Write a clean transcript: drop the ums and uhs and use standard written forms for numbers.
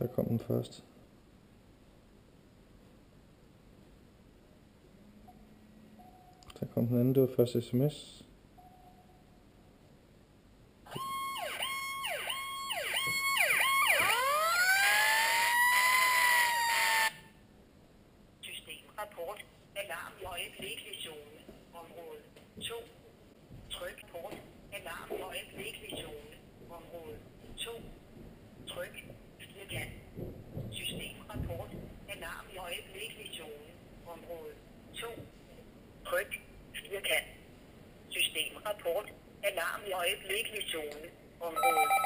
Der kom den først. Der kom den anden, det var først sms. Systemrapport. Alarm i øjeblikkelig zone. Område 2. Tryk port. Alarm i øjeblikkelig zone. Område 2. Tryk firkant. Systemrapport. Alarm i øjeblikkelig zone. Område 2. Tryk firkant. Systemrapport. Alarm i øjeblikkelig zone. Område